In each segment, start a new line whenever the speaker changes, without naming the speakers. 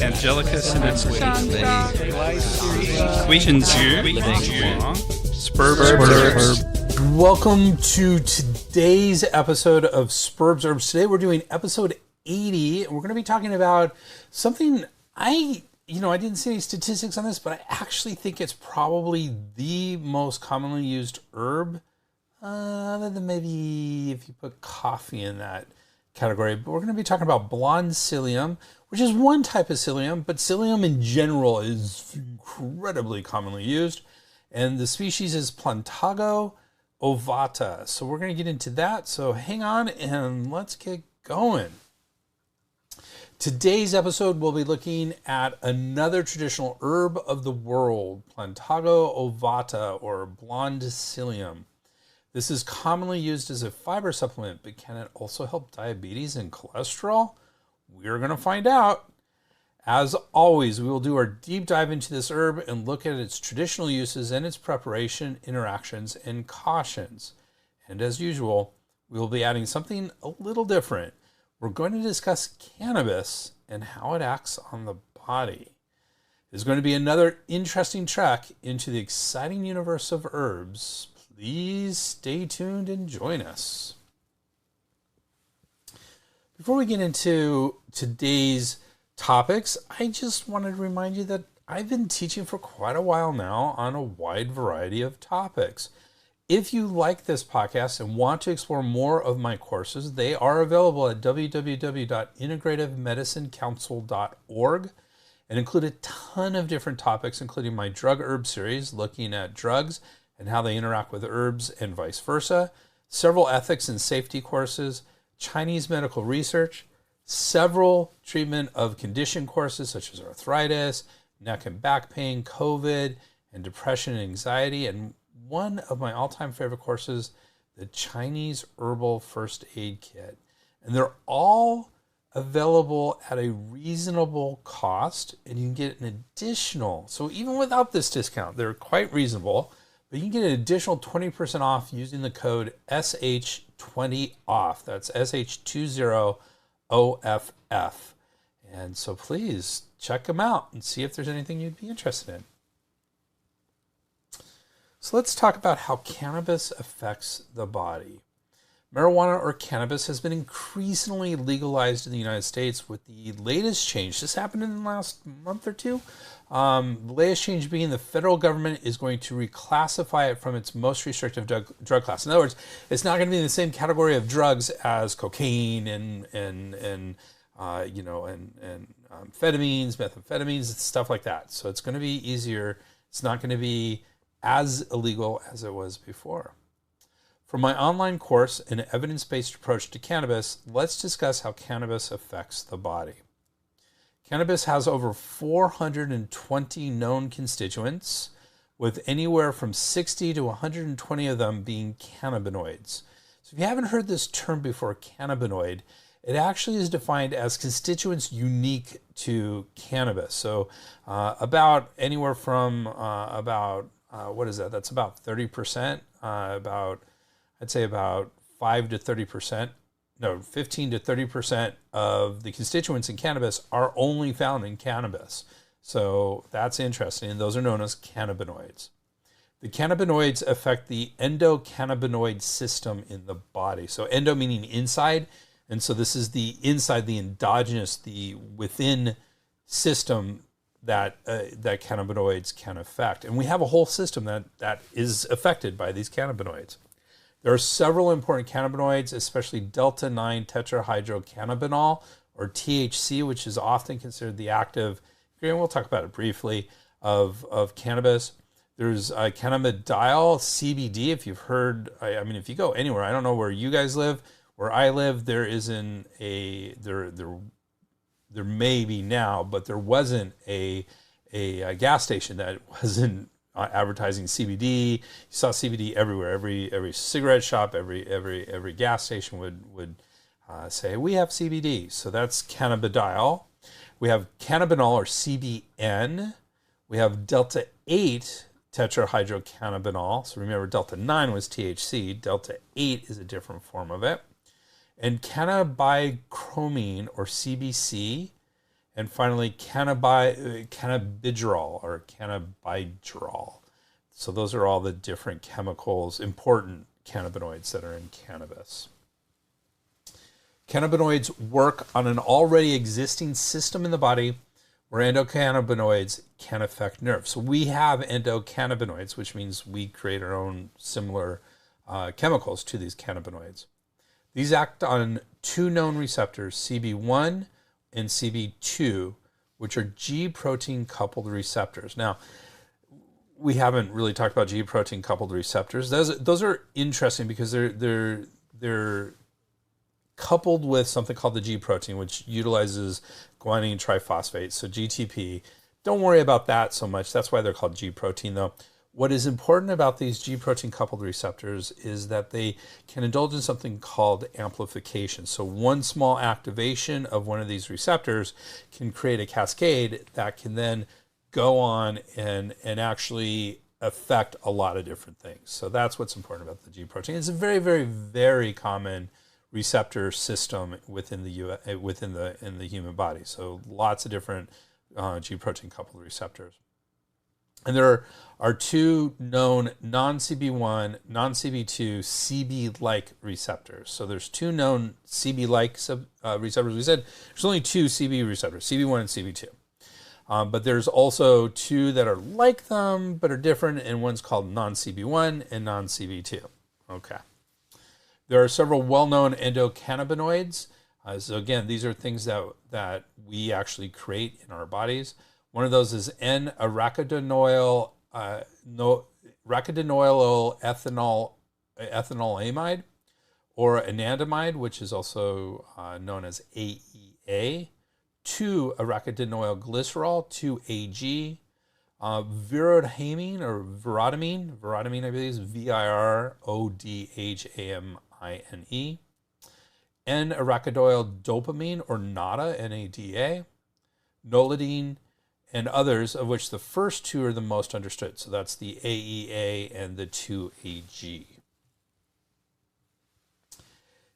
Angelicus Spurbs.
Welcome to today's episode of Spurbs Herbs. Today we're doing episode 80. We're going to be talking about something I didn't see any statistics on this, but I actually think it's probably the most commonly used herb, other than maybe if you put coffee in that category. But we're going to be talking about Blond Psyllium, which is one type of psyllium, but psyllium in general is incredibly commonly used. And the species is Plantago ovata. So we're going to get into that. So hang on and let's get going. Today's episode, we'll be looking at another traditional herb of the world, Plantago ovata, or Blond Psyllium. This is commonly used as a fiber supplement, but can it also help diabetes and cholesterol? We're going to find out. As always, we will do our deep dive into this herb and look at its traditional uses and its preparation, interactions, and cautions. And as usual, we will be adding something a little different. We're going to discuss cannabis and how it acts on the body. There's going to be another interesting trek into the exciting universe of herbs. Please stay tuned and join us. Before we get into today's topics, I just wanted to remind you that I've been teaching for quite a while now on a wide variety of topics. If you like this podcast and want to explore more of my courses, they are available at www.integrativemedicinecouncil.org and include a ton of different topics, including my drug herb series, looking at drugs and how they interact with herbs and vice versa, several ethics and safety courses, Chinese medical research, several treatment of condition courses such as arthritis, neck and back pain, COVID, and depression and anxiety, and one of my all-time favorite courses, the Chinese Herbal First Aid Kit. And they're all available at a reasonable cost, and you can get an additional, so even without this discount, they're quite reasonable, but you can get an additional 20% off using the code SH20OFF. That's SH20OFF. And so please check them out and see if there's anything you'd be interested in. So let's talk about how cannabis affects the body. Marijuana or cannabis has been increasingly legalized in the United States with the latest change. This happened in the last month or two. The latest change being the federal government is going to reclassify it from its most restrictive drug class. In other words, it's not going to be in the same category of drugs as cocaine and amphetamines, methamphetamines, stuff like that. So it's going to be easier. It's not going to be as illegal as it was before. For my online course, An Evidence-Based Approach to Cannabis, let's discuss how cannabis affects the body. Cannabis has over 420 known constituents, with anywhere from 60 to 120 of them being cannabinoids. So if you haven't heard this term before, cannabinoid, it actually is defined as constituents unique to cannabis. So about anywhere from what is that? That's about 30%, I'd say about 15 to 30% of the constituents in cannabis are only found in cannabis. So that's interesting. And those are known as cannabinoids. The cannabinoids affect the endocannabinoid system in the body. So endo meaning inside. And so this is the inside, the endogenous, the within system that cannabinoids can affect. And we have a whole system that is affected by these cannabinoids. There are several important cannabinoids, especially delta-9 tetrahydrocannabinol, or THC, which is often considered the active ingredient. We'll talk about it briefly, of cannabis. There's cannabidiol, CBD, if you've heard, if you go anywhere, I don't know where you guys live, where I live, there isn't there may be now, but there wasn't a gas station that wasn't advertising CBD. You saw CBD everywhere. Every cigarette shop, every gas station would say, we have CBD. So that's cannabidiol. We have cannabinol, or CBN. We have delta-8 tetrahydrocannabinol. So remember, delta-9 was THC. Delta-8 is a different form of it. And cannabichromine, or CBC, and finally cannabidiol, or cannabidiol. So those are all the different chemicals, important cannabinoids that are in cannabis. Cannabinoids work on an already existing system in the body where endocannabinoids can affect nerves. So we have endocannabinoids, which means we create our own similar chemicals to these cannabinoids. These act on two known receptors, CB1 and CB2, which are G protein coupled receptors. Now, we haven't really talked about G protein coupled receptors. Those are interesting because they're coupled with something called the G protein, which utilizes guanine triphosphate, so GTP. Don't worry about that so much. That's why they're called G protein, though. What is important about these G protein coupled receptors is that they can indulge in something called amplification. So one small activation of one of these receptors can create a cascade that can then go on and actually affect a lot of different things. So that's what's important about the G protein. It's a very, very, very common receptor system within the human body. So lots of different G protein coupled receptors. And there are two known non-CB1, non-CB2, CB-like receptors. So there's two known CB-like receptors. We said there's only two CB receptors, CB1 and CB2. But there's also two that are like them but are different, and one's called non-CB1 and non-CB2. Okay. There are several well-known endocannabinoids. So again, these are things that we actually create in our bodies. One of those is N-arachidinoyl ethanolamide, or anandamide, which is also known as AEA. 2-arachidinoyl glycerol, 2-AG. Virodhamine, or virodamine, I believe is VIRODHAMINE. N-arachidoyl dopamine, or NADA, NADA. Nolidine, and others, of which the first two are the most understood. So that's the AEA and the 2AG.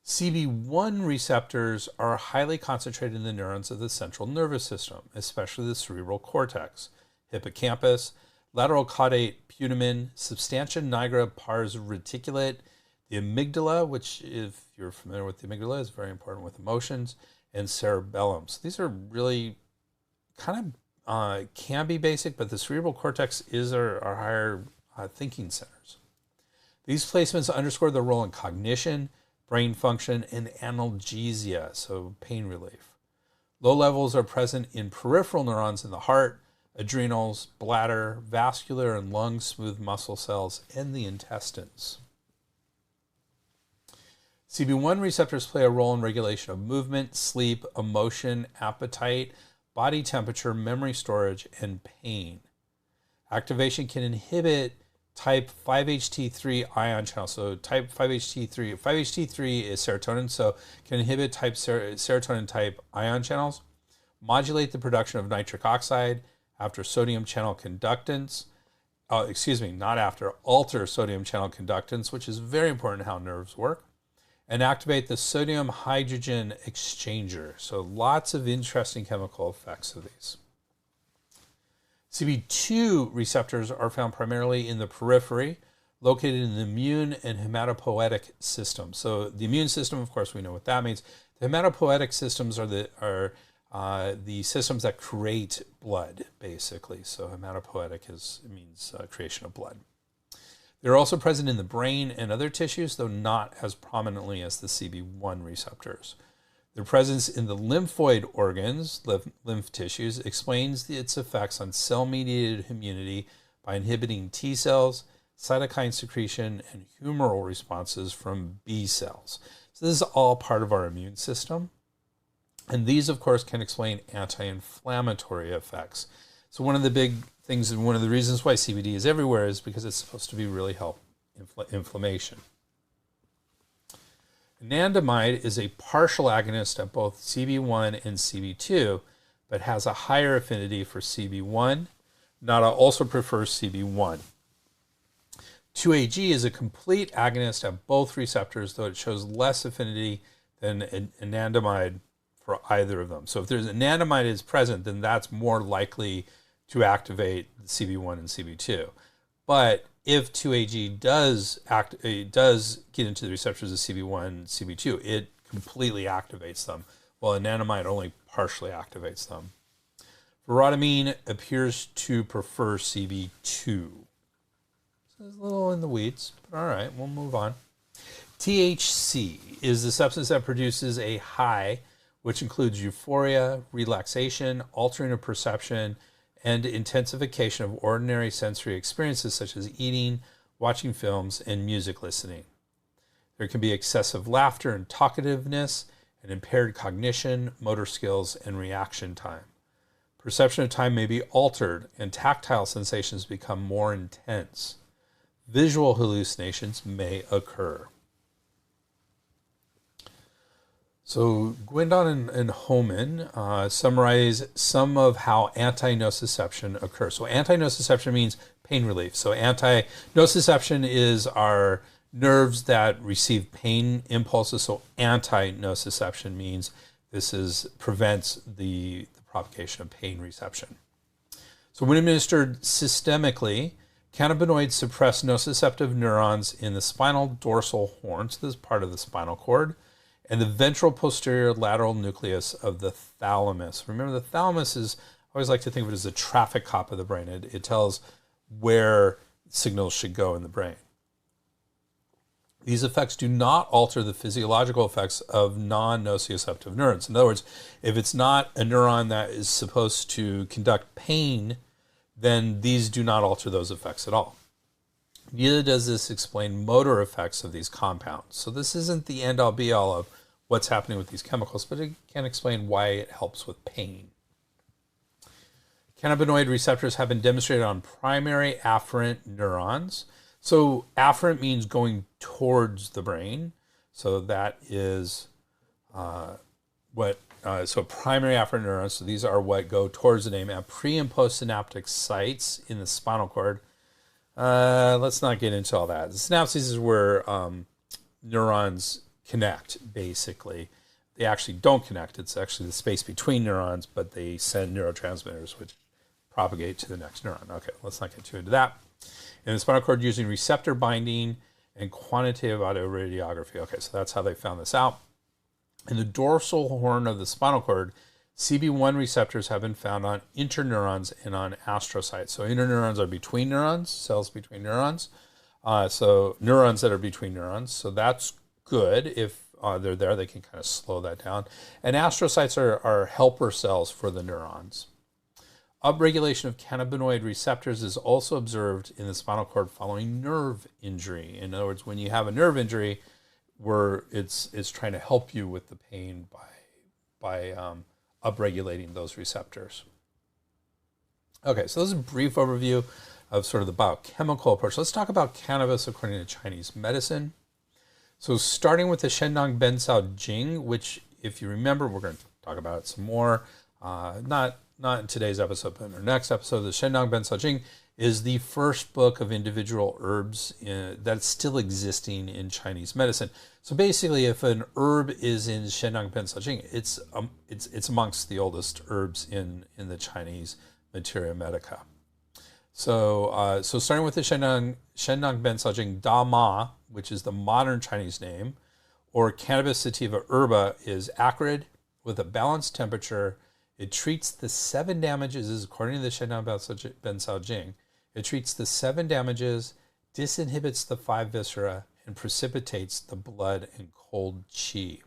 CB1 receptors are highly concentrated in the neurons of the central nervous system, especially the cerebral cortex, hippocampus, lateral caudate putamen, substantia nigra pars reticulate, the amygdala, which, if you're familiar with the amygdala, is very important with emotions, and cerebellum. So these are really kind of can be basic, but the cerebral cortex is our higher thinking centers. These placements underscore their role in cognition, brain function, and analgesia, so pain relief. Low levels are present in peripheral neurons in the heart, adrenals, bladder, vascular and lung smooth muscle cells, and the intestines. CB1 receptors play a role in regulation of movement, sleep, emotion, appetite, body temperature, memory storage, and pain. Activation can inhibit type 5-HT3 ion channels. So type 5-HT3 is serotonin, so can inhibit type serotonin type ion channels, modulate the production of nitric oxide after sodium channel conductance, alter sodium channel conductance, which is very important in how nerves work, and activate the sodium hydrogen exchanger. So lots of interesting chemical effects of these. CB2 receptors are found primarily in the periphery, located in the immune and hematopoietic system. So the immune system, of course, we know what that means. The hematopoietic systems are the systems that create blood, basically. So hematopoietic means creation of blood. They're also present in the brain and other tissues, though not as prominently as the CB1 receptors. Their presence in the lymphoid organs, lymph tissues, explains its effects on cell-mediated immunity by inhibiting T cells, cytokine secretion, and humoral responses from B cells. So this is all part of our immune system. And these, of course, can explain anti-inflammatory effects. So one of the big things, and one of the reasons why CBD is everywhere, is because it's supposed to be really help inflammation. Anandamide is a partial agonist at both CB1 and CB2, but has a higher affinity for CB1. NADA also prefers CB1. 2AG is a complete agonist at both receptors, though it shows less affinity than an anandamide for either of them. So if there's anandamide is present, then that's more likely to activate the CB1 and CB2. But if 2-AG does get into the receptors of CB1 and CB2, it completely activates them, while anandamide only partially activates them. Rhodamine appears to prefer CB2. So it's a little in the weeds, but all right, we'll move on. THC is the substance that produces a high, which includes euphoria, relaxation, altering of perception, and intensification of ordinary sensory experiences such as eating, watching films, and music listening. There can be excessive laughter and talkativeness, and impaired cognition, motor skills, and reaction time. Perception of time may be altered, and tactile sensations become more intense. Visual hallucinations may occur. So Guindon and Homan summarize some of how anti-nociception occurs. So anti-nociception means pain relief. So anti-nociception is our nerves that receive pain impulses. So anti-nociception means prevents the propagation of pain reception. So when administered systemically, cannabinoids suppress nociceptive neurons in the spinal dorsal horn, so this is part of the spinal cord, and the ventral posterior lateral nucleus of the thalamus. Remember, the thalamus is, I always like to think of it as a traffic cop of the brain. It tells where signals should go in the brain. These effects do not alter the physiological effects of non-nociceptive neurons. In other words, if it's not a neuron that is supposed to conduct pain, then these do not alter those effects at all. Neither does this explain motor effects of these compounds. So this isn't the end-all be-all of what's happening with these chemicals, but it can explain why it helps with pain. Cannabinoid receptors have been demonstrated on primary afferent neurons. So afferent means going towards the brain. So that is so primary afferent neurons, so these are what go towards the brain, at pre and postsynaptic sites in the spinal cord. Let's not get into all that. The synapses is where neurons connect, basically. They actually don't connect. It's actually the space between neurons, but they send neurotransmitters which propagate to the next neuron. Okay, let's not get too into that. In the spinal cord, using receptor binding and quantitative autoradiography. Okay, so that's how they found this out. In the dorsal horn of the spinal cord, CB1 receptors have been found on interneurons and on astrocytes. So interneurons are between neurons, cells between neurons. So neurons that are between neurons. So that's good. If they're there, they can kind of slow that down. And astrocytes are helper cells for the neurons. Upregulation of cannabinoid receptors is also observed in the spinal cord following nerve injury. In other words, when you have a nerve injury, where it's trying to help you with the pain by upregulating those receptors. Okay, so this is a brief overview of sort of the biochemical approach. Let's talk about cannabis according to Chinese medicine. So starting with the Shendong Bencao Jing, which, if you remember, we're going to talk about it some more. Not in today's episode, but in our next episode. The Shendong Bencao Jing is the first book of individual herbs that's still existing in Chinese medicine. So basically, if an herb is in Shendong Bencao Jing, it's amongst the oldest herbs in the Chinese Materia Medica. So starting with the Shendong Bencao Jing, Da Ma, which is the modern Chinese name, or Cannabis sativa herba, is acrid with a balanced temperature. It treats the 7 damages, according to the Shendong Bencao Jing. It treats the 7 damages, disinhibits the 5 viscera, and precipitates the blood and cold qi.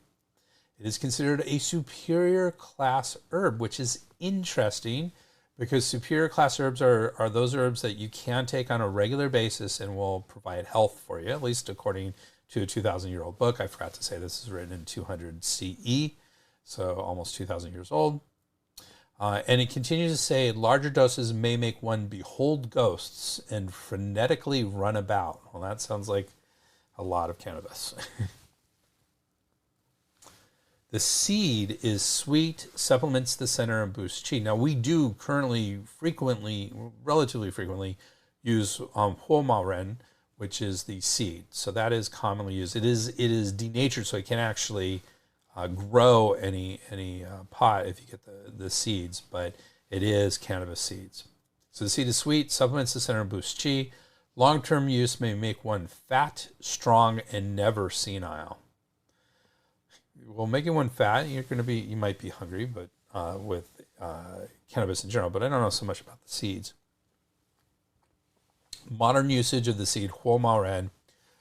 It is considered a superior class herb, which is interesting because superior class herbs are those herbs that you can take on a regular basis and will provide health for you, at least according to a 2,000-year-old book. I forgot to say this is written in 200 CE, so almost 2,000 years old. And it continues to say, larger doses may make one behold ghosts and frenetically run about. Well, that sounds like a lot of cannabis. The seed is sweet, supplements the center, and boosts qi. Now, we do currently relatively frequently, use huo ren, which is the seed. So that is commonly used. It is denatured, so it can actually grow any pot if you get the seeds, but it is cannabis seeds. So the seed is sweet, supplements the center, and boosts chi. Long-term use may make one fat, strong, and never senile. Well, making one fat, you might be hungry, but with cannabis in general, but I don't know so much about the seeds. Modern usage of the seed Huo Mao Ren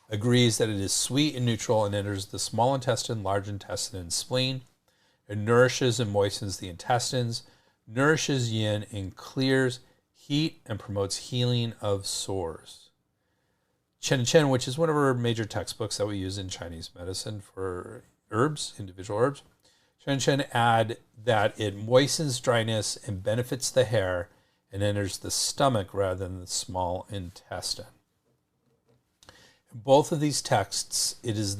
agrees that it is sweet and neutral and enters the small intestine, large intestine, and spleen. It nourishes and moistens the intestines, nourishes yin and clears heat and promotes healing of sores. Chen Chen, which is one of our major textbooks that we use in Chinese medicine for herbs, individual herbs. Chen Chen add that it moistens dryness and benefits the hair and enters the stomach rather than the small intestine. In both of these texts, it is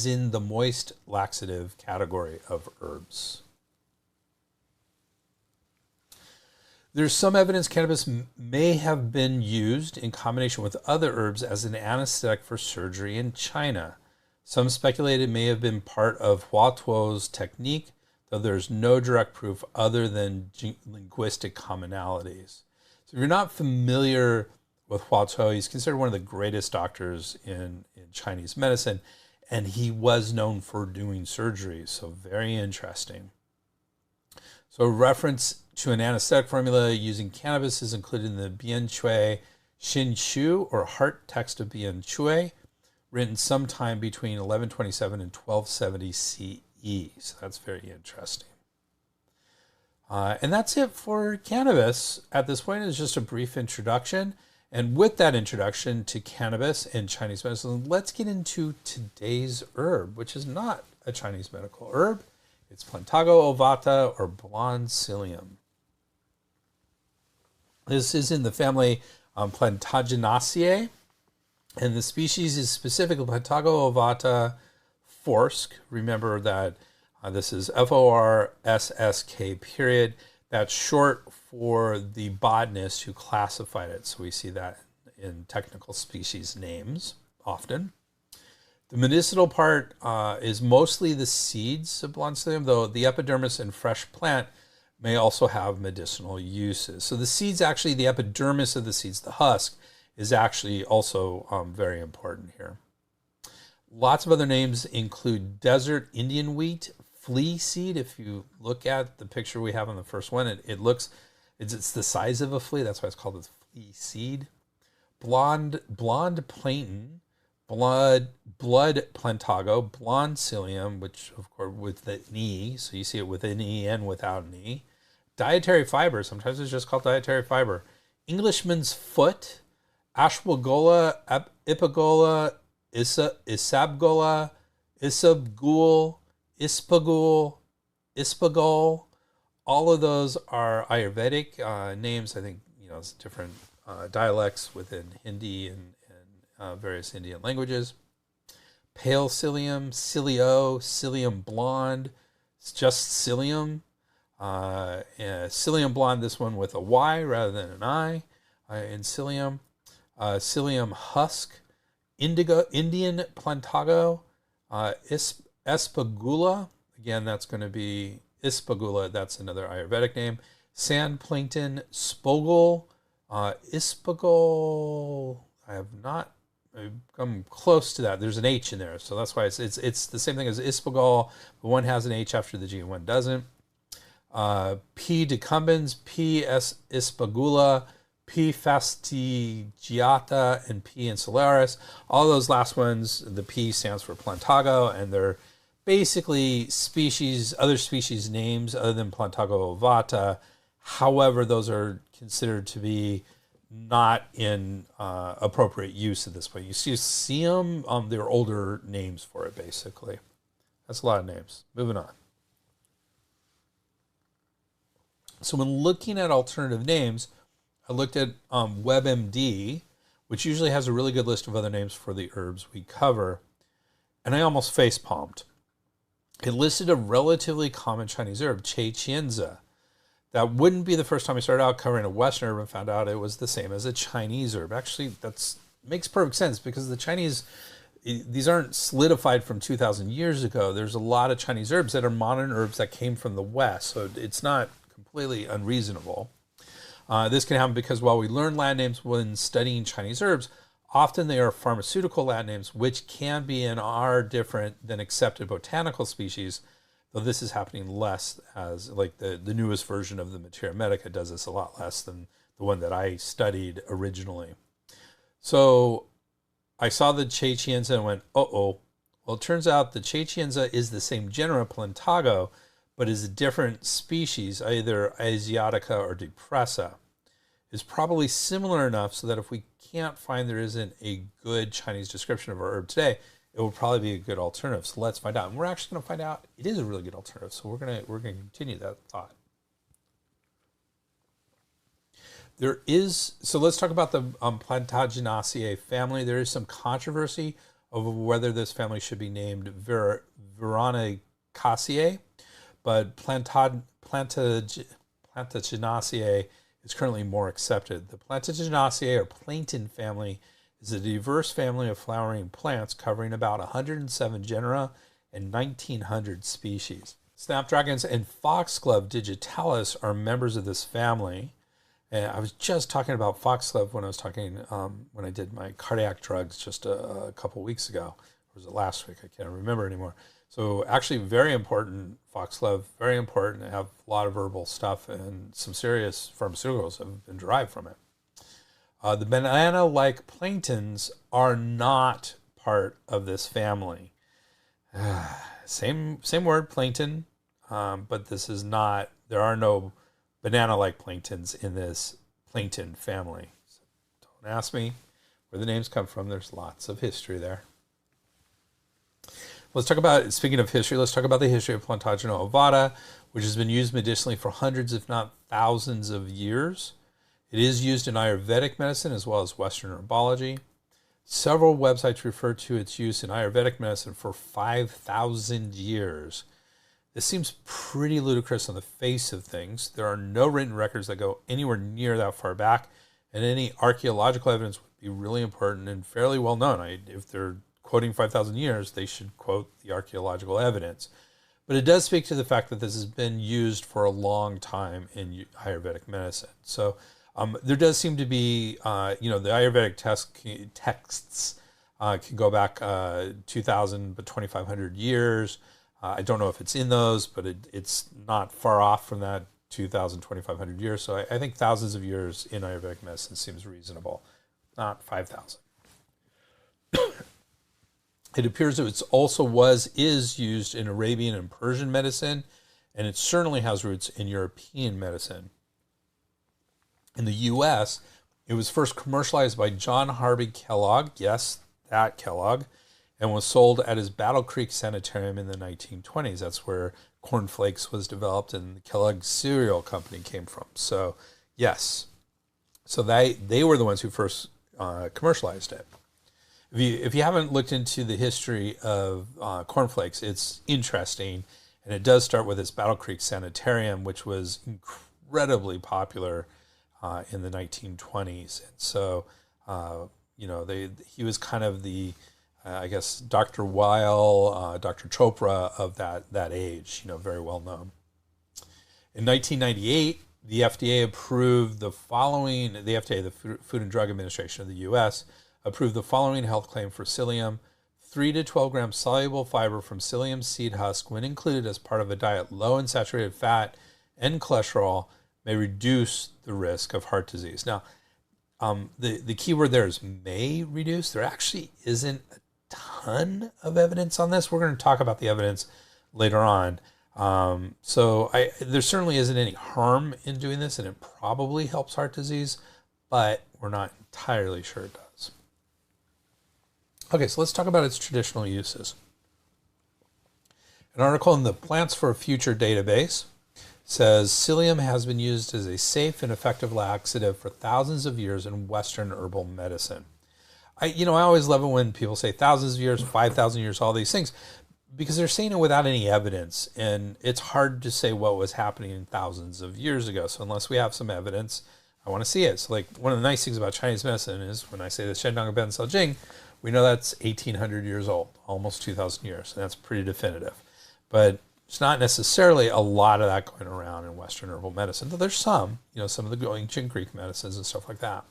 in the moist laxative category of herbs. There's some evidence cannabis may have been used in combination with other herbs as an anesthetic for surgery in China. Some speculate it may have been part of Hua Tuo's technique, though there's no direct proof other than linguistic commonalities. So if you're not familiar with Hua Tuo, he's considered one of the greatest doctors in Chinese medicine, and he was known for doing surgery, so very interesting. So a reference to an anesthetic formula using cannabis is included in the Bian Chui Xin Shu, or Heart Text of Bian Chui, written sometime between 1127 and 1270 CE. So that's very interesting. And that's it for cannabis. At this point, it's just a brief introduction. And with that introduction to cannabis and Chinese medicine, let's get into today's herb, which is not a Chinese medical herb. It's Plantago ovata, or Blond Psyllium. This is in the family Plantaginaceae, and the species is specifically Plantago ovata forsk. Remember that this is FORSSK period. That's short for the botanist who classified it. So we see that in technical species names often. The medicinal part is mostly the seeds of Blond Psyllium, though the epidermis and fresh plant may also have medicinal uses. So the seeds, actually, the epidermis of the seeds, the husk, is actually also very important here. Lots of other names include desert Indian wheat, flea seed. If you look at the picture we have on the first one, it's the size of a flea. That's why it's called a flea seed. Blonde plantain, blood plantago, Blond Psyllium, which of course with an E, so you see it with an E and without an E. Dietary fiber, sometimes it's just called dietary fiber. Englishman's foot, Ashwagandha, Ipagola, Isabgola, Isabgul, Ispagol. All of those are Ayurvedic names. I think it's different dialects within Hindi and various Indian languages. Pale psyllium, psyllio, psyllium blonde. It's just psyllium. Psyllium blonde, this one with a Y rather than an I in psyllium. Psyllium husk, Indian plantago, espagula. Again, that's going to be ispagula. That's another Ayurvedic name. Sand plankton, spogul, ispagol. I've come close to that. There's an H in there, so that's why it's the same thing as ispagol, but one has an H after the G and one doesn't. P. decumbens, P. ispagula, P. fastigiata, and P. insularis. All those last ones, the P stands for Plantago, and they're basically other species names other than Plantago ovata. However, those are considered to be not in appropriate use at this point. You see them, they're older names for it, basically. That's a lot of names. Moving on. So when looking at alternative names, I looked at WebMD, which usually has a really good list of other names for the herbs we cover, and I almost face-palmed. It listed a relatively common Chinese herb, Che Chienza. That wouldn't be the first time I started out covering a Western herb and found out it was the same as a Chinese herb. Actually, that makes perfect sense because the Chinese these aren't solidified from 2,000 years ago. There's a lot of Chinese herbs that are modern herbs that came from the West, so it's not completely unreasonable. This can happen because while we learn Latin names when studying Chinese herbs, often they are pharmaceutical Latin names, which can be and are different than accepted botanical species, though this is happening less, as like the newest version of the Materia Medica does this a lot less than the one that I studied originally. So I saw the Chachienza and went, uh-oh. Well, it turns out the Chachienza is the same genera, Plantago, but is a different species, either Asiatica or depressa. It's probably similar enough so that if we can't find there isn't a good Chinese description of our herb today, it will probably be a good alternative. So let's find out. And we're actually going to find out it is a really good alternative. So we're going to continue that thought. So let's talk about the Plantaginaceae family. There is some controversy over whether this family should be named Veronicaceae, but Plantaginaceae is currently more accepted. The Plantaginaceae or plantain family is a diverse family of flowering plants covering about 107 genera and 1,900 species. Snapdragons and foxglove digitalis are members of this family. And I was just talking about foxglove when I was talking when I did my cardiac drugs just a couple weeks ago. Or was it last week? I can't remember anymore. So actually very important, foxglove, very important. Have a lot of herbal stuff and some serious pharmaceuticals have been derived from it. The banana-like plantains are not part of this family. Same word, plankton, but this is not, there are no banana-like plantains in this plankton family. So don't ask me where the names come from. There's lots of history there. Let's talk about, speaking of history, let's talk about the history of Plantago ovata, which has been used medicinally for hundreds, if not thousands of years. It is used in Ayurvedic medicine as well as Western herbology. Several websites refer to its use in Ayurvedic medicine for 5,000 years. This seems pretty ludicrous on the face of things. There are no written records that go anywhere near that far back, and any archaeological evidence would be really important and fairly well known. If they're quoting 5,000 years, they should quote the archaeological evidence. But it does speak to the fact that this has been used for a long time in Ayurvedic medicine. So there does seem to be, the Ayurvedic texts can go back 2,000 but 2,500 years. I don't know if it's in those, but it's not far off from that 2,000, 2,500 years. So I think thousands of years in Ayurvedic medicine seems reasonable, not 5,000. It appears that it is used in Arabian and Persian medicine, and it certainly has roots in European medicine. In the U.S., it was first commercialized by John Harvey Kellogg, yes, that Kellogg, and was sold at his Battle Creek Sanitarium in the 1920s. That's where Corn Flakes was developed and the Kellogg cereal company came from. So, yes. So they were the ones who first commercialized it. If you haven't looked into the history of Corn Flakes, it's interesting. And it does start with this Battle Creek Sanitarium, which was incredibly popular in the 1920s. And so, he was kind of the, Dr. Weil, Dr. Chopra of that age, very well known. In 1998, the FDA approved the Food and Drug Administration of the U.S., approved the following health claim for psyllium: 3 to 12 grams soluble fiber from psyllium seed husk, when included as part of a diet low in saturated fat and cholesterol, may reduce the risk of heart disease. Now, the key word there is may reduce. There actually isn't a ton of evidence on this. We're going to talk about the evidence later on. There certainly isn't any harm in doing this, and it probably helps heart disease, but we're not entirely sure it does. Okay, so let's talk about its traditional uses. An article in the Plants for a Future database says psyllium has been used as a safe and effective laxative for thousands of years in Western herbal medicine. I always love it when people say thousands of years, 5,000 years, all these things, because they're saying it without any evidence, and it's hard to say what was happening thousands of years ago. So unless we have some evidence, I want to see it. So like one of the nice things about Chinese medicine is when I say the Shendong Ben Sao Jing, We know that's 1,800 years old, almost 2,000 years. And that's pretty definitive. But it's not necessarily a lot of that going around in Western herbal medicine, though there's some, some of the ancient Greek medicines and stuff like that.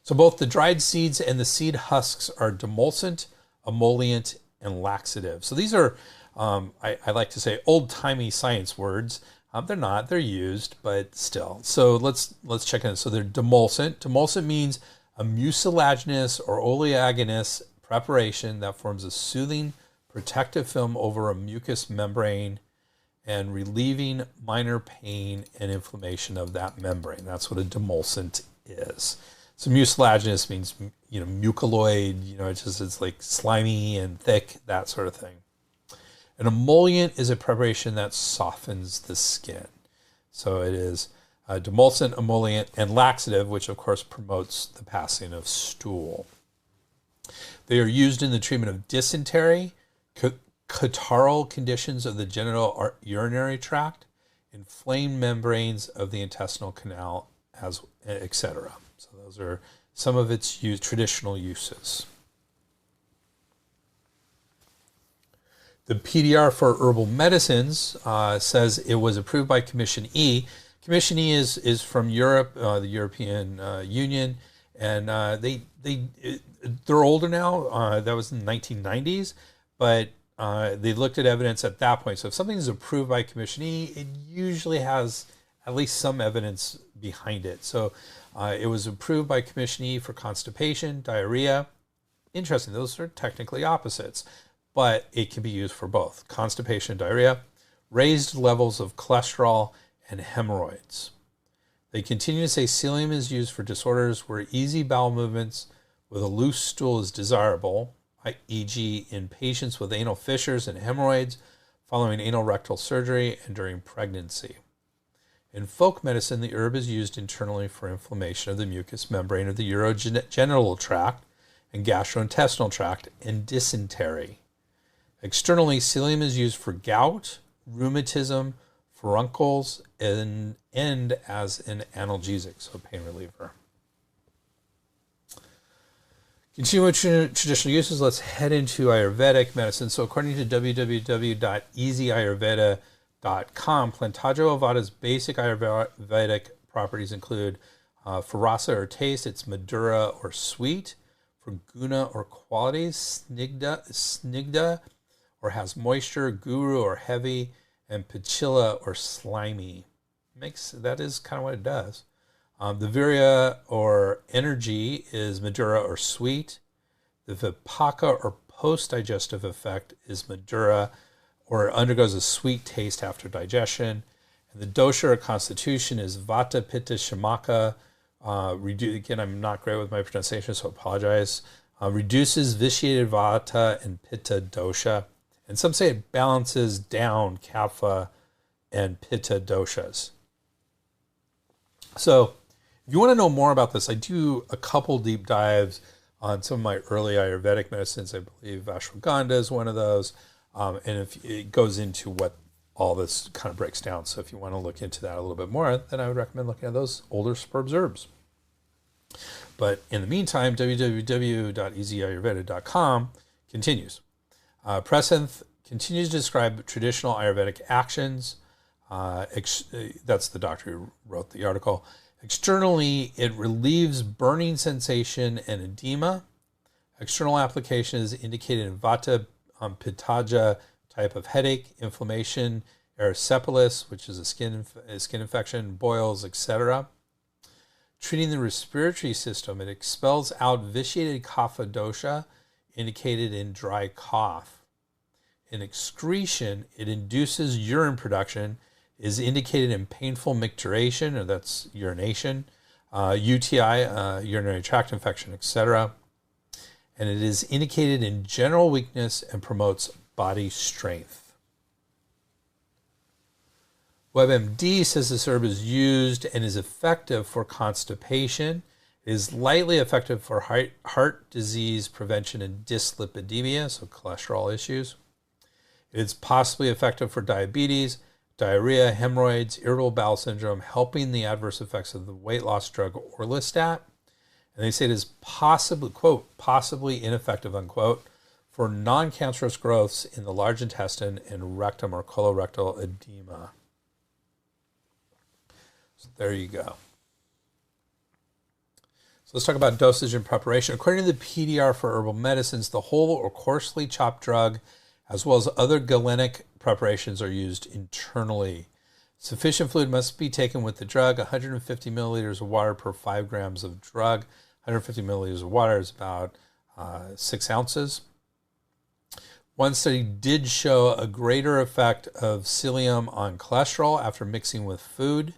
So both the dried seeds and the seed husks are demulcent, emollient, and laxative. So these are, I like to say, old-timey science words. They're not, they're used, but still. So let's check in. So they're demulcent. Demulcent means a mucilaginous or oleaginous preparation that forms a soothing, protective film over a mucous membrane and relieving minor pain and inflammation of that membrane. That's what a demulcent is. So mucilaginous means, mucoid, it's like slimy and thick, that sort of thing. An emollient is a preparation that softens the skin. So it is demulcent, emollient, and laxative, which of course promotes the passing of stool. They are used in the treatment of dysentery, catarrhal conditions of the genital urinary tract, inflamed membranes of the intestinal canal, etc. So those are some of its traditional uses. The PDR for herbal medicines says it was approved by Commission E. Commission E is from Europe, the European Union, and they're older now. That was in the 1990s, but they looked at evidence at that point. So if something is approved by Commission E, it usually has at least some evidence behind it. So it was approved by Commission E for constipation, diarrhea. Interesting, those are technically opposites, but it can be used for both constipation and diarrhea, raised levels of cholesterol, and hemorrhoids. They continue to say psyllium is used for disorders where easy bowel movements with a loose stool is desirable, e.g. in patients with anal fissures and hemorrhoids following anal rectal surgery and during pregnancy. In folk medicine, the herb is used internally for inflammation of the mucous membrane of the urogenital tract and gastrointestinal tract and dysentery. Externally, psyllium is used for gout, rheumatism, furuncles, and as an analgesic, so pain reliever. Continuing with traditional uses, let's head into Ayurvedic medicine. So according to www.easyayurveda.com, Plantago ovata's basic Ayurvedic properties include for rasa or taste, it's madura or sweet. For guna or qualities, snigda or has moisture, guru or heavy, and pichila or slimy. That is kind of what it does. The virya or energy is madura or sweet. The vipaka or post-digestive effect is madura or undergoes a sweet taste after digestion. And the dosha or constitution is vata, pitta, shamaka. Again, I'm not great with my pronunciation, so I apologize. Reduces vitiated vata and pitta dosha. And some say it balances down kapha and pitta doshas. So if you want to know more about this, I do a couple deep dives on some of my early Ayurvedic medicines. I believe ashwagandha is one of those. And if it goes into what all this kind of breaks down. So if you want to look into that a little bit more, then I would recommend looking at those older superb herbs. But in the meantime, www.easyayurveda.com continues. Prasanth continues to describe traditional Ayurvedic actions. That's the doctor who wrote the article. Externally, it relieves burning sensation and edema. External application is indicated in vata, pittaja type of headache, inflammation, erysipelas, which is a skin infection, boils, etc. Treating the respiratory system, it expels out vitiated kapha dosha indicated in dry cough. In excretion, it induces urine production, is indicated in painful micturition, or that's urination, UTI, urinary tract infection, etc. And it is indicated in general weakness and promotes body strength. WebMD says this herb is used and is effective for constipation. It is lightly effective for heart disease prevention and dyslipidemia, so cholesterol issues. It's possibly effective for diabetes, diarrhea, hemorrhoids, irritable bowel syndrome, helping the adverse effects of the weight loss drug Orlistat. And they say it is possibly, quote, possibly ineffective, unquote, for non-cancerous growths in the large intestine and rectum or colorectal edema. So there you go. So let's talk about dosage and preparation. According to the PDR for herbal medicines, the whole or coarsely chopped drug, as well as other galenic preparations, are used internally. Sufficient fluid must be taken with the drug. 150 milliliters of water per 5 grams of drug. 150 milliliters of water is about 6 ounces. One study did show a greater effect of psyllium on cholesterol after mixing with food.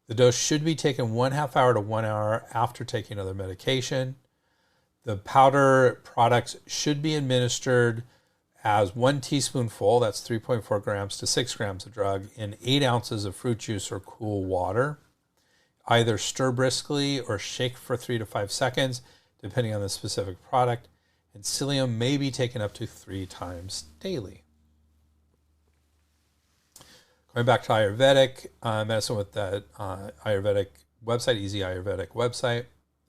The dose should be taken 1/2 hour to 1 hour after taking other medication. The powder products should be administered as 1 teaspoonful, that's 3.4 grams to 6 grams of drug, in 8 ounces of fruit juice or cool water. Either stir briskly or shake for 3 to 5 seconds, depending on the specific product. And psyllium may be taken up to 3 times daily. Going back to Ayurvedic medicine with that Ayurvedic website, Easy Ayurvedic website,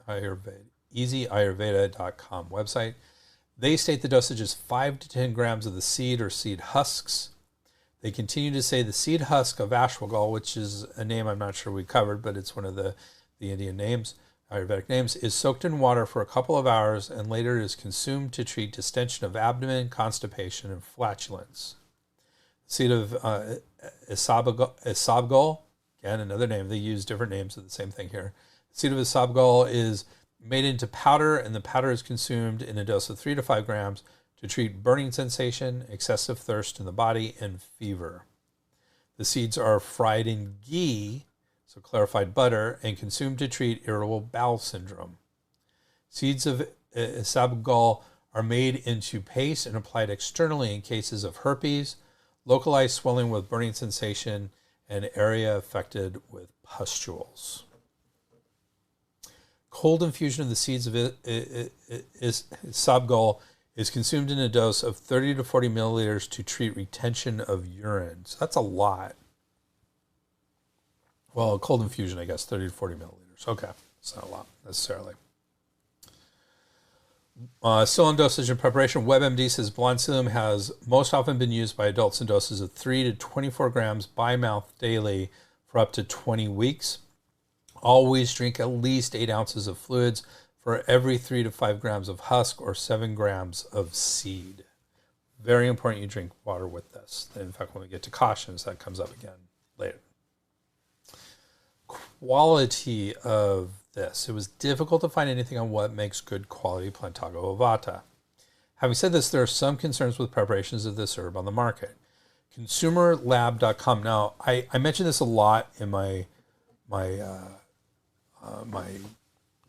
easyayurveda.com website. They state the dosage is 5 to 10 grams of the seed or seed husks. They continue to say the seed husk of ashwagandha, which is a name I'm not sure we covered, but it's one of the Indian names, Ayurvedic names, is soaked in water for a couple of hours and later is consumed to treat distension of abdomen, constipation, and flatulence. Seed of isabgol, again, another name. They use different names of the same thing here. Seed of isabgol is made into powder, and the powder is consumed in a dose of 3 to 5 grams to treat burning sensation, excessive thirst in the body, and fever. The seeds are fried in ghee, so clarified butter, and consumed to treat irritable bowel syndrome. Seeds of isabgol are made into paste and applied externally in cases of herpes, localized swelling with burning sensation, and area affected with pustules. Cold infusion of the seeds of isabgol is consumed in a dose of 30 to 40 milliliters to treat retention of urine. So that's a lot. Well, cold infusion, I guess, 30 to 40 milliliters. Okay, it's not a lot necessarily. Still on dosage and preparation, WebMD says Blond Psyllium has most often been used by adults in doses of 3 to 24 grams by mouth daily for up to 20 weeks. Always drink at least 8 ounces of fluids for every 3 to 5 grams of husk or 7 grams of seed. Very important you drink water with this. In fact, when we get to cautions, that comes up again later. Quality of this. It was difficult to find anything on what makes good quality Plantago ovata. Having said this, there are some concerns with preparations of this herb on the market. ConsumerLab.com. Now, I mentioned this a lot in my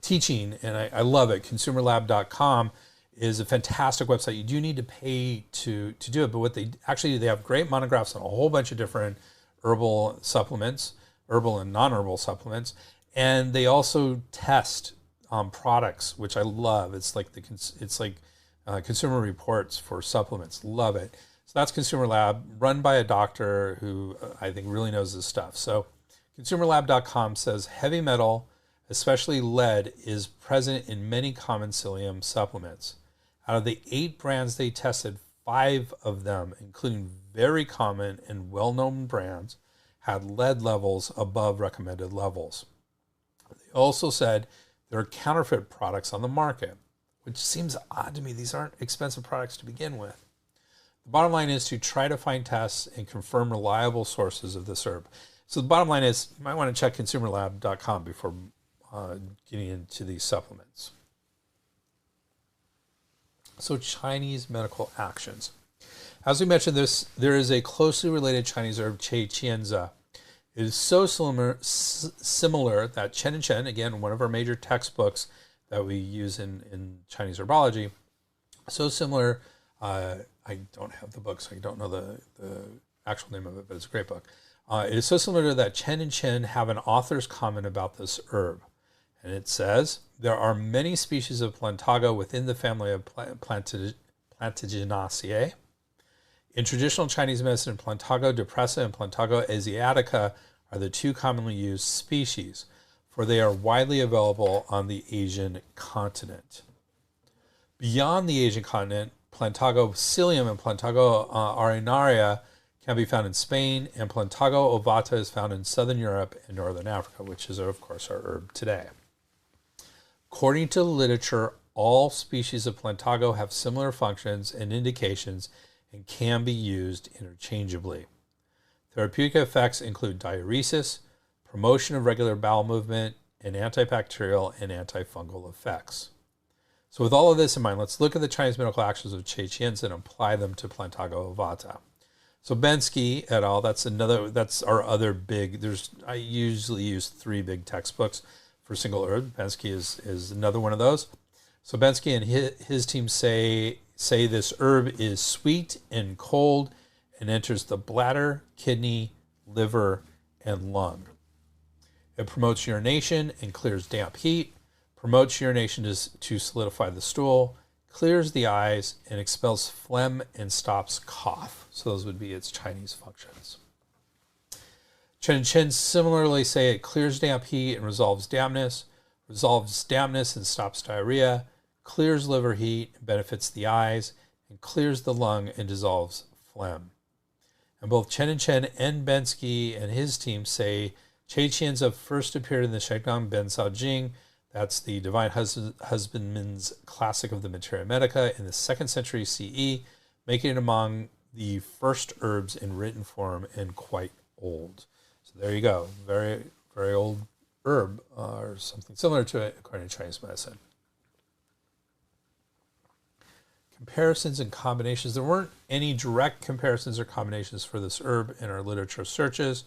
teaching, and I love it. ConsumerLab.com is a fantastic website. You do need to pay to do it, but what they have great monographs on a whole bunch of different herbal supplements, herbal and non-herbal supplements, and they also test products, which I love. It's like Consumer Reports for supplements. Love it. So that's Consumer Lab, run by a doctor who I think really knows his stuff. So ConsumerLab.com says heavy metal, especially lead, is present in many common psyllium supplements. Out of the 8 brands they tested, 5 of them, including very common and well-known brands, had lead levels above recommended levels. They also said there are counterfeit products on the market, which seems odd to me. These aren't expensive products to begin with. The bottom line is to try to find tests and confirm reliable sources of this herb. So the bottom line is you might want to check ConsumerLab.com before getting into these supplements. So Chinese medical actions. As we mentioned, there is a closely related Chinese herb, Cai Qianza. It is so similar that Chen and Chen, again, one of our major textbooks that we use in Chinese herbology, so similar. I don't have the book, so I don't know the actual name of it, but it's a great book. It is so similar that Chen and Chen have an author's comment about this herb. And it says, there are many species of Plantago within the family of Plantaginaceae. In traditional Chinese medicine, Plantago depressa and Plantago asiatica are the 2 commonly used species. for they are widely available on the Asian continent. Beyond the Asian continent, Plantago psyllium and Plantago arenaria can be found in Spain, and Plantago ovata is found in southern Europe and northern Africa, which is, of course, our herb today. According to the literature, all species of Plantago have similar functions and indications and can be used interchangeably. Therapeutic effects include diuresis, promotion of regular bowel movement, and antibacterial and antifungal effects. So with all of this in mind, let's look at the Chinese medical actions of Cai Qianzi and apply them to Plantago ovata. So Bensky et al., that's our other big, I usually use 3 big textbooks for single herb. Bensky is another one of those. So Bensky and his team say this herb is sweet and cold and enters the bladder, kidney, liver, and lung. It promotes urination and clears damp heat, promotes urination to solidify the stool, clears the eyes, and expels phlegm and stops cough. So those would be its Chinese functions. Chen and Chen similarly say it clears damp heat and resolves dampness and stops diarrhea, clears liver heat and benefits the eyes, and clears the lung and dissolves phlegm. And both Chen and Bensky and his team say Cai Qianzi first appeared in the Shengang Ben Cao Jing, that's the Divine Husbandman's classic of the Materia Medica, in the 2nd century CE, making it among the first herbs in written form and quite old. So there you go, very, very old herb, or something similar to it according to Chinese medicine. Comparisons and combinations. There weren't any direct comparisons or combinations for this herb in our literature searches.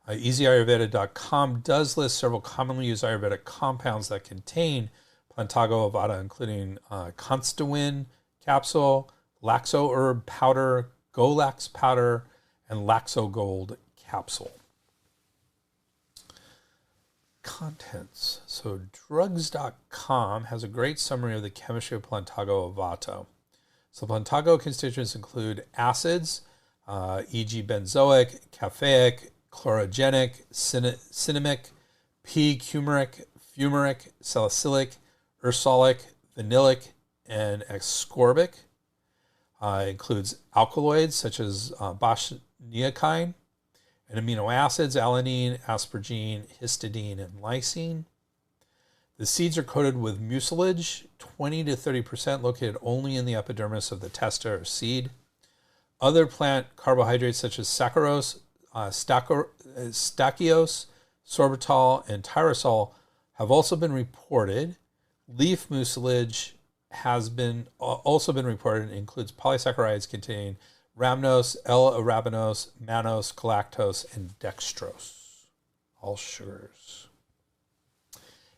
EasyAyurveda.com does list several commonly used Ayurvedic compounds that contain Plantago ovata, including Constawin capsule, Laxo herb powder, Golax powder, and Laxo Gold capsule. Contents. So drugs.com has a great summary of the chemistry of Plantago ovata. So Plantago constituents include acids, e.g. benzoic, caffeic, chlorogenic, cinnamic, p-cumaric, fumaric, salicylic, ursolic, vanillic, and ascorbic. Includes alkaloids such as boschniakine, and amino acids, alanine, asparagine, histidine, and lysine. The seeds are coated with mucilage, 20 to 30%, located only in the epidermis of the testa or seed. Other plant carbohydrates such as saccharose, stachyose, sorbitol, and tyrosol have also been reported. Leaf mucilage has also been reported and includes polysaccharides containing rhamnose, L-arabinose, mannose, galactose, and dextrose, all sugars.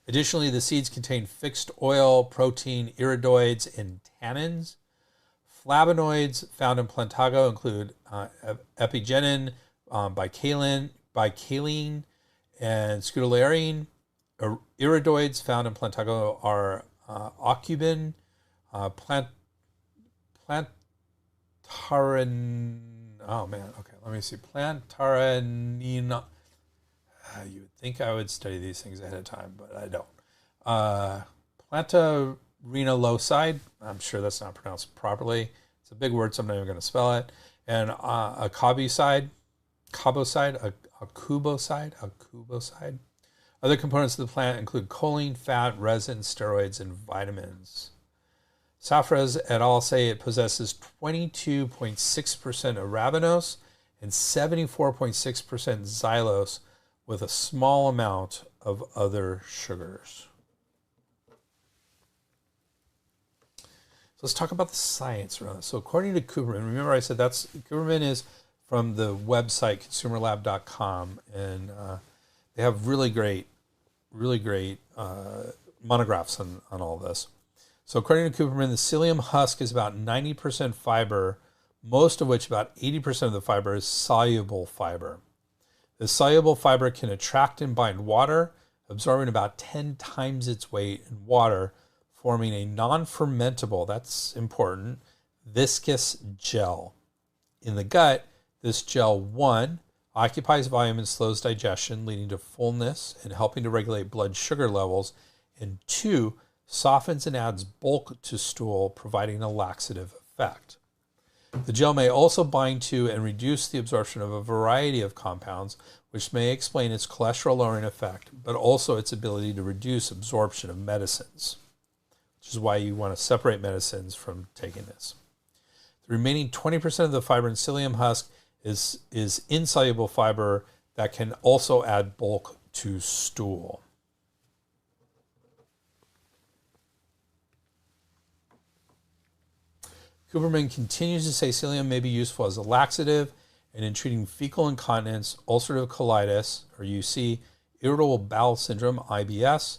Additionally, the seeds contain fixed oil, protein, iridoids, and tannins. Flavonoids found in Plantago include epigenin, bicaline, and scuteolariine. Iridoids found in Plantago are aucubin, plantarin. Plantarinina. You would think I would study these things ahead of time, but I don't. Plantarinoloside. I'm sure that's not pronounced properly. It's a big word, so I'm not even going to spell it. And a caboside. Other components of the plant include choline, fat, resin, steroids, and vitamins. Safras et al. Say it possesses 22.6% arabinose and 74.6% xylose with a small amount of other sugars. So let's talk about the science around this. So according to Cooperman, remember I said Cooperman is from the website consumerlab.com, and they have really great monographs on all this. So according to Cooperman, the psyllium husk is about 90% fiber, most of which, about 80% of the fiber, is soluble fiber. The soluble fiber can attract and bind water, absorbing about 10 times its weight in water, forming a non-fermentable, that's important, viscous gel. In the gut, this gel, 1, occupies volume and slows digestion, leading to fullness and helping to regulate blood sugar levels. And 2, softens and adds bulk to stool, providing a laxative effect. The gel may also bind to and reduce the absorption of a variety of compounds, which may explain its cholesterol-lowering effect, but also its ability to reduce absorption of medicines, which is why you want to separate medicines from taking this. The remaining 20% of the fiber in psyllium husk is insoluble fiber that can also add bulk to stool. Cooperman continues to say psyllium may be useful as a laxative and in treating fecal incontinence, ulcerative colitis, or UC, irritable bowel syndrome, IBS,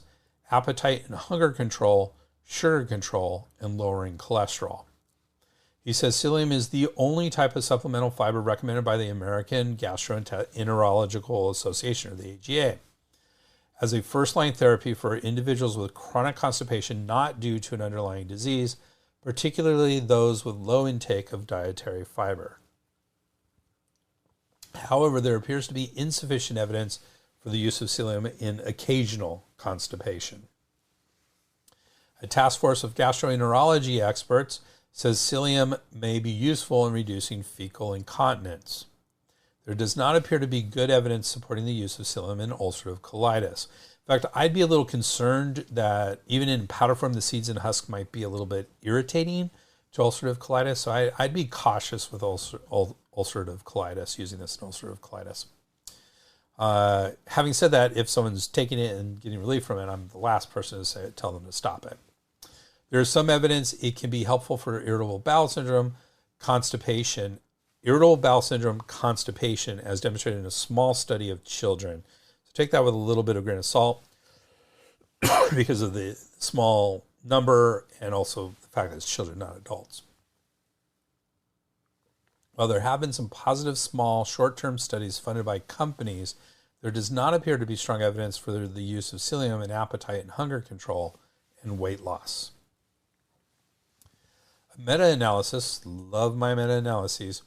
appetite and hunger control, sugar control, and lowering cholesterol. He says psyllium is the only type of supplemental fiber recommended by the American Gastroenterological Association, or the AGA, as a first-line therapy for individuals with chronic constipation not due to an underlying disease, particularly those with low intake of dietary fiber. However, there appears to be insufficient evidence for the use of psyllium in occasional constipation. A task force of gastroenterology experts says psyllium may be useful in reducing fecal incontinence. There does not appear to be good evidence supporting the use of psyllium in ulcerative colitis. In fact, I'd be a little concerned that even in powder form, the seeds and husk might be a little bit irritating to ulcerative colitis. So I'd be cautious with ulcerative colitis, using this in ulcerative colitis. Having said that, if someone's taking it and getting relief from it, I'm the last person to tell them to stop it. There is some evidence it can be helpful for irritable bowel syndrome, constipation, as demonstrated in a small study of children. So take that with a little bit of grain of salt because of the small number and also the fact that it's children, not adults. While there have been some positive small short-term studies funded by companies, there does not appear to be strong evidence for the use of psyllium in appetite and hunger control and weight loss. A meta-analysis, love my meta-analyses,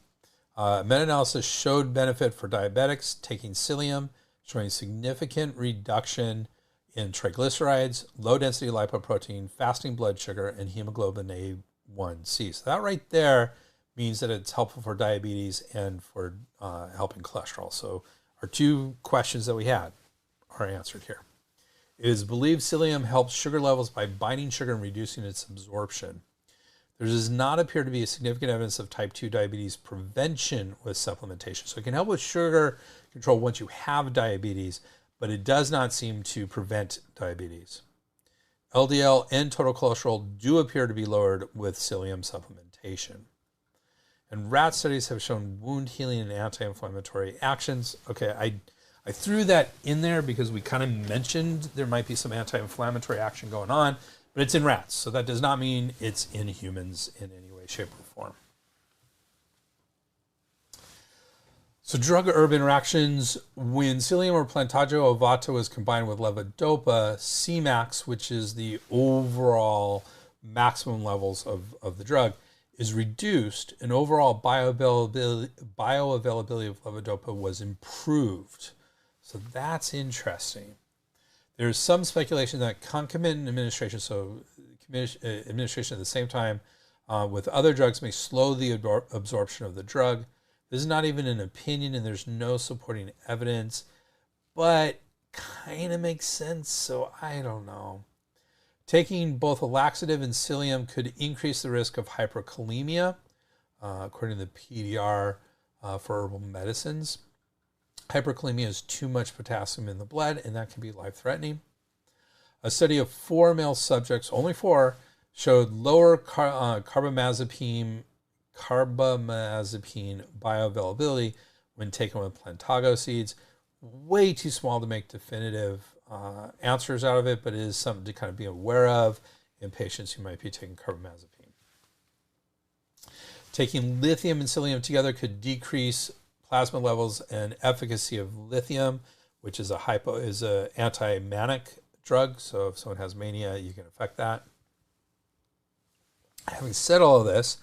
meta-analysis showed benefit for diabetics taking psyllium, showing significant reduction in triglycerides, low-density lipoprotein, fasting blood sugar, and hemoglobin A1C. So that right there means that it's helpful for diabetes and for helping cholesterol. So our 2 questions that we had are answered here. It is believed psyllium helps sugar levels by binding sugar and reducing its absorption. There does not appear to be a significant evidence of type 2 diabetes prevention with supplementation. So it can help with sugar control once you have diabetes, but it does not seem to prevent diabetes. LDL and total cholesterol do appear to be lowered with psyllium supplementation. And rat studies have shown wound healing and anti-inflammatory actions. Okay, I threw that in there because we kind of mentioned there might be some anti-inflammatory action going on, but it's in rats, so that does not mean it's in humans in any way, shape, or form. So drug-herb interactions, when psyllium or Plantago ovata was combined with levodopa, Cmax, which is the overall maximum levels of the drug, is reduced, and overall bioavailability of levodopa was improved. So that's interesting. There's some speculation that concomitant administration, so administration at the same time with other drugs, may slow the absorption of the drug. This is not even an opinion, and there's no supporting evidence, but kind of makes sense, so I don't know. Taking both a laxative and psyllium could increase the risk of hyperkalemia, according to the PDR for herbal medicines. Hyperkalemia is too much potassium in the blood, and that can be life-threatening. A study of 4 male subjects, only 4, showed lower carbamazepine bioavailability when taken with Plantago seeds. Way too small to make definitive answers out of it, but it is something to kind of be aware of in patients who might be taking carbamazepine. Taking lithium and psyllium together could decrease plasma levels and efficacy of lithium, which is a anti-manic drug. So if someone has mania, you can affect that. Having said all of this,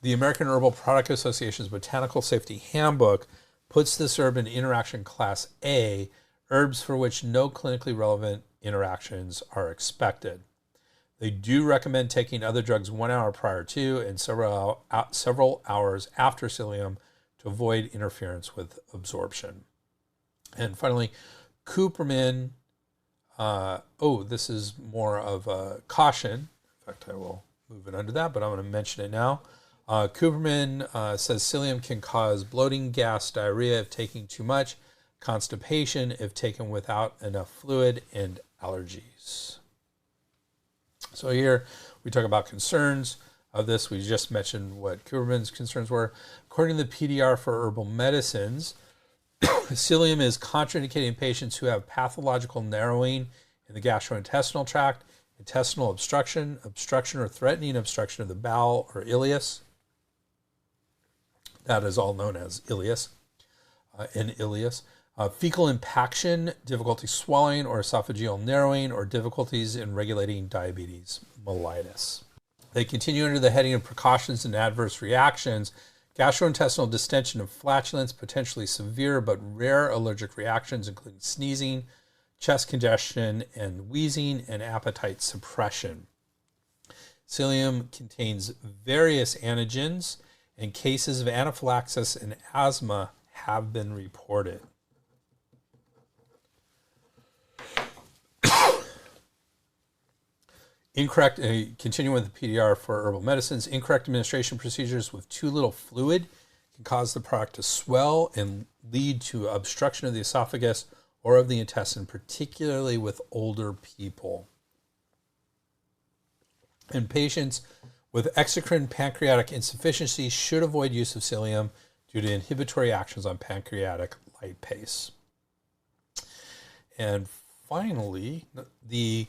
the American Herbal Product Association's Botanical Safety Handbook puts this herb in interaction class A, herbs for which no clinically relevant interactions are expected. They do recommend taking other drugs 1 hour prior to and several hours after psyllium to avoid interference with absorption. And finally, cupromin. This is more of a caution. In fact, I will move it under that, but I'm going to mention it now. Cupromin says psyllium can cause bloating, gas, diarrhea if taking too much, constipation if taken without enough fluid, and allergies. So here we talk about concerns of this. We just mentioned what cupromin's concerns were. According to the PDR for herbal medicines, psyllium is contraindicated in patients who have pathological narrowing in the gastrointestinal tract, intestinal obstruction, obstruction or threatening obstruction of the bowel or ileus. That is all known as ileus, fecal impaction, difficulty swallowing or esophageal narrowing, or difficulties in regulating diabetes mellitus. They continue under the heading of precautions and adverse reactions. Gastrointestinal distension and flatulence, potentially severe but rare allergic reactions, including sneezing, chest congestion, and wheezing, and appetite suppression. Psyllium contains various antigens, and cases of anaphylaxis and asthma have been reported. Continuing with the PDR for herbal medicines, incorrect administration procedures with too little fluid can cause the product to swell and lead to obstruction of the esophagus or of the intestine, particularly with older people. And patients with exocrine pancreatic insufficiency should avoid use of psyllium due to inhibitory actions on pancreatic lipase. And finally, the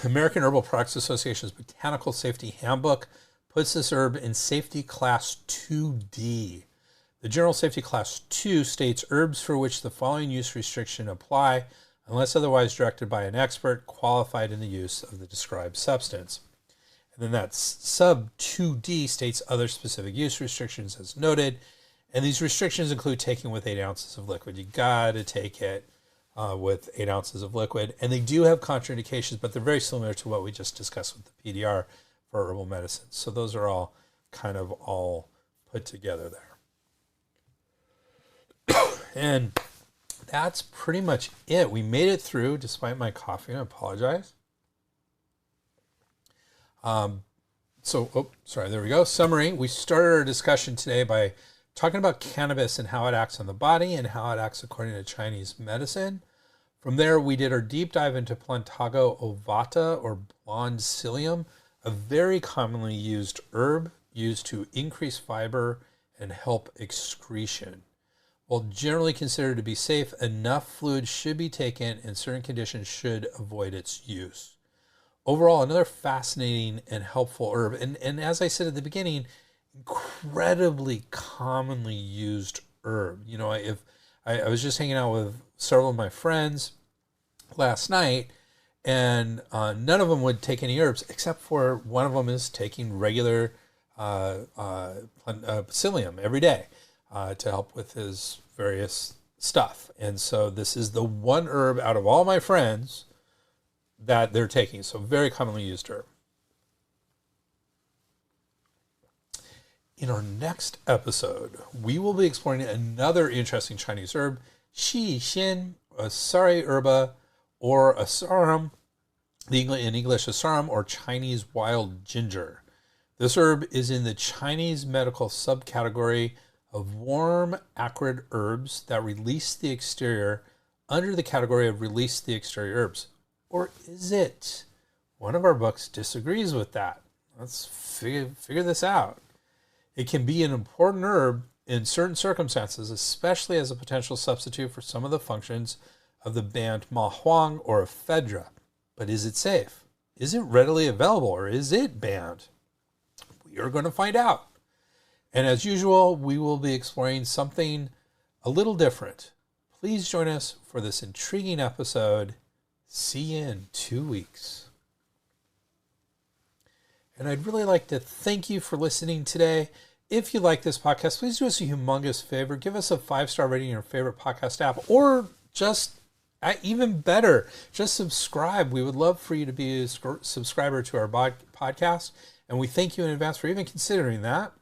American Herbal Products Association's Botanical Safety Handbook puts this herb in Safety Class 2D. The General Safety Class 2 states herbs for which the following use restriction apply unless otherwise directed by an expert qualified in the use of the described substance. And then that sub 2D states other specific use restrictions as noted. And these restrictions include taking with 8 ounces of liquid. You got to take it with 8 ounces of liquid. And they do have contraindications, but they're very similar to what we just discussed with the PDR for herbal medicines. So those are all kind of all put together there. And that's pretty much it. We made it through despite my coughing. I apologize. There we go. Summary. We started our discussion today by talking about cannabis and how it acts on the body and how it acts according to Chinese medicine. From there, we did our deep dive into Plantago ovata or Blond Psyllium, a very commonly used herb used to increase fiber and help excretion. While generally considered to be safe, enough fluid should be taken and certain conditions should avoid its use. Overall, another fascinating and helpful herb, and as I said at the beginning, incredibly commonly used herb. You know, if I was just hanging out with several of my friends last night, and none of them would take any herbs, except for one of them is taking regular psyllium every day to help with his various stuff. And so this is the one herb out of all my friends that they're taking. So very commonly used herb. In our next episode, we will be exploring another interesting Chinese herb, Shi Xin, Asari herba, or Asarum, in English Asarum, or Chinese wild ginger. This herb is in the Chinese medical subcategory of warm, acrid herbs that release the exterior under the category of release the exterior herbs. Or is it? One of our books disagrees with that. Let's figure this out. It can be an important herb in certain circumstances, especially as a potential substitute for some of the functions of the banned ma huang or ephedra. But is it safe? Is it readily available, or is it banned? We are going to find out. And as usual, we will be exploring something a little different. Please join us for this intriguing episode. See you in 2 weeks. And I'd really like to thank you for listening today. if you like this podcast, please do us a humongous favor. Give us a 5-star rating in your favorite podcast app, or just even better, just subscribe. We would love for you to be a subscriber to our podcast, and we thank you in advance for even considering that.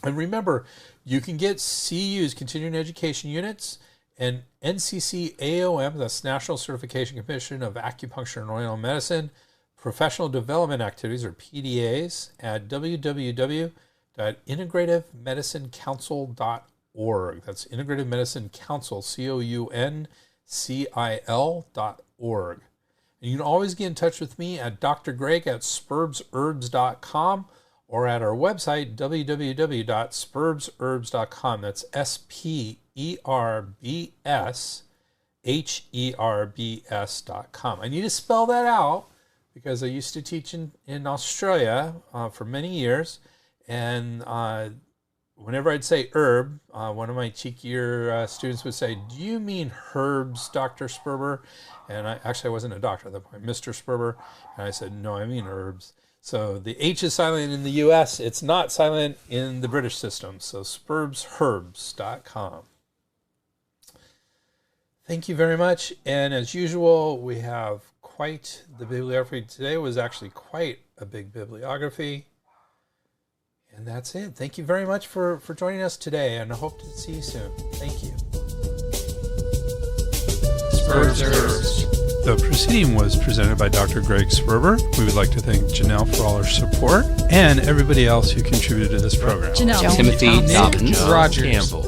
And remember, you can get CU's, continuing education units, and NCC AOM, that's National Certification Commission of Acupuncture and Oriental Medicine, professional development activities, or PDAs, at www.integrativemedicinecouncil.org. That's Integrative Medicine Council, COUNCIL.org. And you can always get in touch with me at Dr. Greg at spurbsherbs.com, or at our website, www.spurbsherbs.com. That's SPERBSHERBS.com. I need to spell that out because I used to teach in Australia for many years. And whenever I'd say herb, one of my cheekier students would say, "Do you mean herbs, Dr. Sperber?" And I wasn't a doctor at that point, Mr. Sperber. And I said, "No, I mean herbs." So the H is silent in the U.S. It's not silent in the British system. So spurbsherbs.com. Thank you very much. And as usual, we have quite the bibliography. Today was actually quite a big bibliography. And that's it. Thank you very much for joining us today, and I hope to see you soon. Thank you. Spurbs Herbs. The proceeding was presented by Dr. Greg Sperber. We would like to thank Janelle for all her support, and everybody else who contributed to this program.
Timothy Dobbins,
Rogers,
Campbell,